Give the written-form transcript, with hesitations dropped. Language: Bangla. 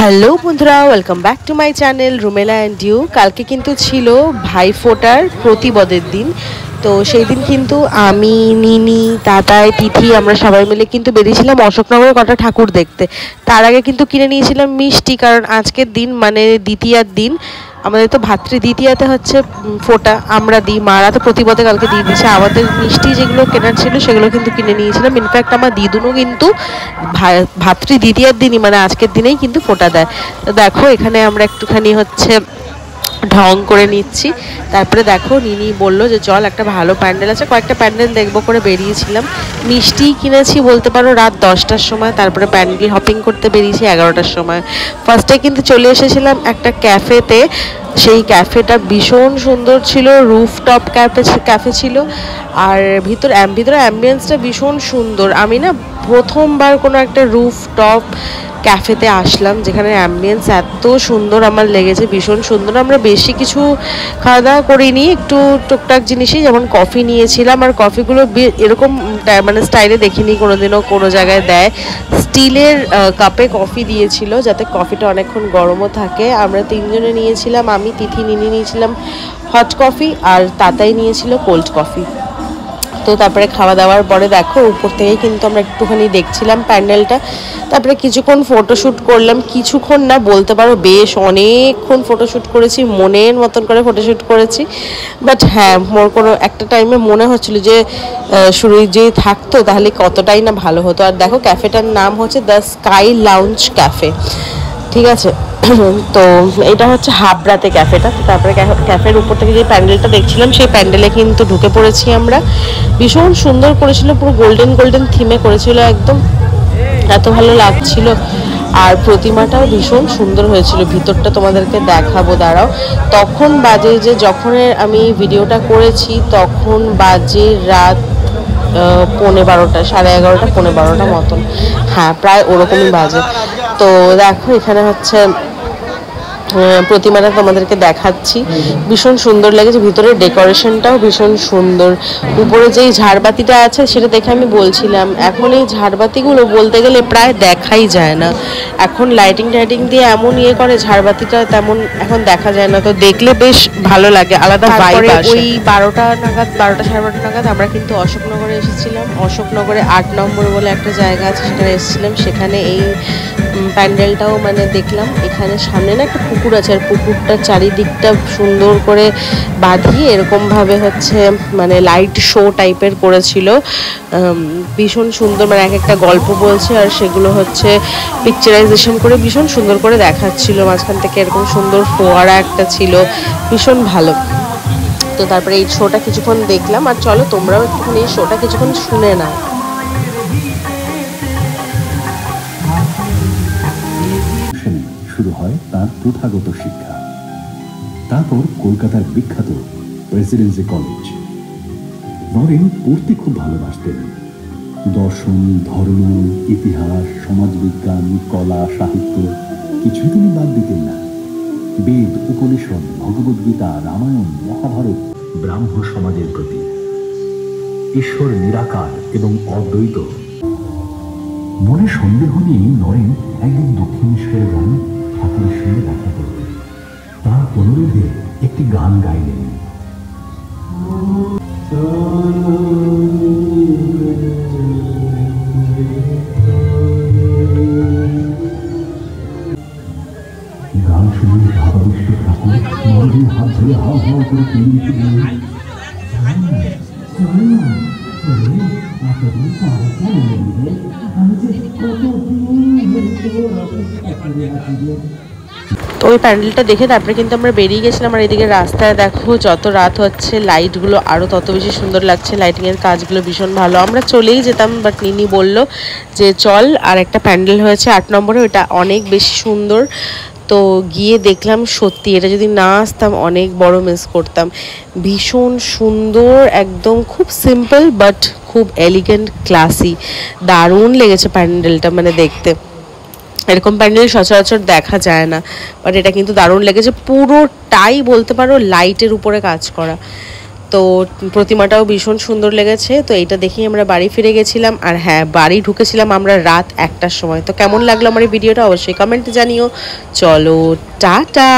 হ্যালো বন্ধুরা, welcome back to my channel Rumela and you. কালকে কিন্তু ছিল ভাইফোঁটার প্রতিপদের দিন। তো সেই দিন কিন্তু আমি, নিনি, তাতাই, তিথি আমরা সবাই মিলে কিন্তু বেরিয়েছিলাম অশোকনগরে কটা ঠাকুর দেখতে। তার আগে কিন্তু কিনে নিয়েছিলাম মিষ্টি, কারণ আজকের দিন মানে দ্বিতীয়ার দিন। আমাদের তো ভাতৃ দ্বিতীয়াতে হচ্ছে ফোঁটা, আমরা দিই, মারা তো প্রতিপদে কালকে দিয়ে দিচ্ছে। আমাদের মিষ্টি যেগুলো কেনার ছিল সেগুলো কিন্তু কিনে নিয়েছিলাম। ইনফ্যাক্ট আমার দিদুনও কিন্তু ভাতৃ দ্বিতীয়ার দিনই মানে আজকের দিনেই কিন্তু ফোঁটা দেয়। তো দেখো এখানে আমরা একটুখানি হচ্ছে ঢং করে নিচ্ছি। তারপরে দেখো নিনি বললো যে চল একটা ভালো প্যান্ডেল আছে, কয়েকটা প্যান্ডেল দেখবো করে বেরিয়েছিলাম। মিষ্টি কিনেছি বলতে পারো রাত 10টার সময়, তারপরে প্যান্ডেল হপিং করতে বেরিয়েছি 11টার সময়। ফার্স্টে কিন্তু চলে এসেছিলাম একটা ক্যাফেতে। সেই ক্যাফেটা ভীষণ সুন্দর ছিল, রুফটপ ক্যাফে ছিল। আর ভিতরে অ্যাম্বিয়েন্সটা ভীষণ সুন্দর। আমি না প্রথমবার কোনো একটা রুফটপ ক্যাফেতে আসলাম যেখানে অ্যাম্বিয়েন্স এত সুন্দর আমার লেগেছে, ভীষণ সুন্দর। আমরা বেশি কিছু খাওয়া দাওয়া করিনি, একটু টুকটাক জিনিসই, যেমন কফি নিয়েছিলাম। আর কফিগুলো এরকম মানে স্টাইলে দেখিনি কোনোদিনও কোনো জায়গায় দেয়। স্টিলের কাপে কফি দিয়েছিল যাতে কফিটা অনেকক্ষণ গরমও থাকে। আমরা তিনজনে নিয়েছিলাম, আমি, তিথি, নিনি নিয়েছিলাম হট কফি, আর তাতাই নিয়েছিল কোল্ড কফি। তো তারপরে খাওয়া দাওয়ার পরে দেখো উপর থেকেই কিন্তু আমরা একটুখানি দেখছিলাম প্যান্ডেলটা। তারপরে কিছুক্ষণ ফটোশ্যুট করলাম, কিছুক্ষণ না বলতে পারো বেশ অনেকক্ষণ ফটোশ্যুট করেছি, মনের মতন করে ফটোশ্যুট করেছি। বাট হ্যাঁ, মোর কোনো একটা টাইমে মনে হচ্ছিল যে শুরুই যেই থাকতো তাহলে কতটাই না ভালো হতো। আর দেখো ক্যাফেটার নাম হচ্ছে দ্য স্কাই লাউঞ্জ ক্যাফে, ঠিক আছে। তো এটা হচ্ছে হাবড়াতে ক্যাফেটা। তো তারপরে ক্যাফের উপর থেকে যে প্যান্ডেলটা দেখছিলাম সেই প্যান্ডেলে কিন্তু ঢুকে পড়েছি আমরা। ভীষণ সুন্দর করেছিল, পুরো গোল্ডেন থিমে করেছিল একদম, এত ভালো লাগছিল। আর প্রতিমাটাও ভীষণ সুন্দর হয়েছিল, ভিতরটা তোমাদেরকে দেখাবো, দাঁড়াও। তখন বাজে যে যখন আমি ভিডিওটা করেছি তখন বাজে রাত 11:15, 11:30, 11:15 মতন, হ্যাঁ প্রায় ওরকমই বাজে। তো দেখো এখানে হচ্ছে প্রতিমাটা তোমাদেরকে দেখাচ্ছি, ভীষণ সুন্দর লেগেছে। ভিতরের ডেকোরেশনটাও ভীষণ সুন্দর। উপরে যেই ঝাড়বাতিটা আছে সেটা দেখে আমি বলছিলাম, এখন এই ঝাড়বাতিগুলো বলতে গেলে প্রায় দেখাই যায় না। এখন লাইটিং দিয়ে এমন করে ঝাড়বাতিটা তেমন এখন দেখা যায় না। তো দেখলে বেশ ভালো লাগে, আলাদা ভাইব আসে। ওই 12টা নাগাদ, 12টা সাড়ে 12টা নাগাদ আমরা কিন্তু অশোকনগরে এসেছিলাম। অশোকনগরে 8 নম্বর বলে একটা জায়গা আছে, সেখানে এসেছিলাম। সেখানে এই প্যান্ডেলটাও মানে দেখলাম। এখানে সামনে না একটা পুকুর আছে, আর পুকুরটার চারিদিকটা সুন্দর করে বাঁধিয়ে এরকমভাবে হচ্ছে মানে লাইট শো টাইপের করেছিল, ভীষণ সুন্দর। মানে এক একটা গল্প বলছে আর সেগুলো হচ্ছে পিকচারাইজেশন করে ভীষণ সুন্দর করে দেখাচ্ছিল। মাঝখান থেকে এরকম সুন্দর ফোয়ারা একটা ছিল, ভীষণ ভালো। তো তারপরে এই শোটা কিছুক্ষণ দেখলাম। আর চলো তোমরাও একটুখানি এই শোটা কিছুক্ষণ শুনে নাও। শুরু হয় তার প্রথাগত শিক্ষা, তারপর কলকাতার বিখ্যাত প্রেসিডেন্সি কলেজ। নরেন পড়তে খুব ভালোবাসতেন। দর্শন, ধর্ম, ইতিহাস, সমাজবিজ্ঞান, কলা, সাহিত্য কিছুই তিনি বাদ দিতেন না। বেদ, উপনিষদ, ভগবদ্গীতা, রামায়ণ, মহাভারত ব্রাহ্ম সমাজের প্রতি। ঈশ্বর নিরাকার এবং অদ্বৈত। মনে সন্দেহ নেই নরেন একদিন দক্ষিণেশ্বরে যান ঠাকুরের সঙ্গে দেখা করতে। তার অনুরোধে একটি গান গাইলেন। গান শুনে ভাবাবিষ্ট ঠাকুর নরেনের হাত ধরে হাও হাও করে কেঁদে দিলেন। তো ওই প্যান্ডেলটা দেখে তারপরে কিন্তু আমরা বেরিয়ে গেছিলাম। আর এদিকে রাস্তায় দেখো যত রাত হচ্ছে লাইটগুলো আরও তত বেশি সুন্দর লাগছে, লাইটিংয়ের কাজগুলো ভীষণ ভালো। আমরা চলেই যেতাম, বাট নিনি বলল যে চল, আর একটা প্যান্ডেল হয়েছে 8 নম্বরে, ওটা অনেক বেশি সুন্দর। তো গিয়ে দেখলাম সত্যি এটা যদি না আসতাম অনেক বড় মিস করতাম। ভীষণ সুন্দর, একদম খুব সিম্পল বাট খুব এলিগেন্ট, ক্লাসি, দারুণ লেগেছে প্যান্ডেলটা। মানে দেখতে এরকম প্যান্ডেল সচরাচর দেখা যায় না, বাট এটা কিন্তু দারুণ লেগেছে। পুরোটাই বলতে পারো লাইটের উপরে কাজ করা। তো প্রতিমাটাও ভীষণ সুন্দর লেগেছে। তো এইটা দেখেই আমরা বাড়ি ফিরে গেছিলাম। আর হ্যাঁ, বাড়ি ঢুকেছিলাম আমরা রাত 1টার সময়। তো কেমন লাগলো আমার এই ভিডিওটা অবশ্যই কমেন্টে জানিও। চলো টাটা।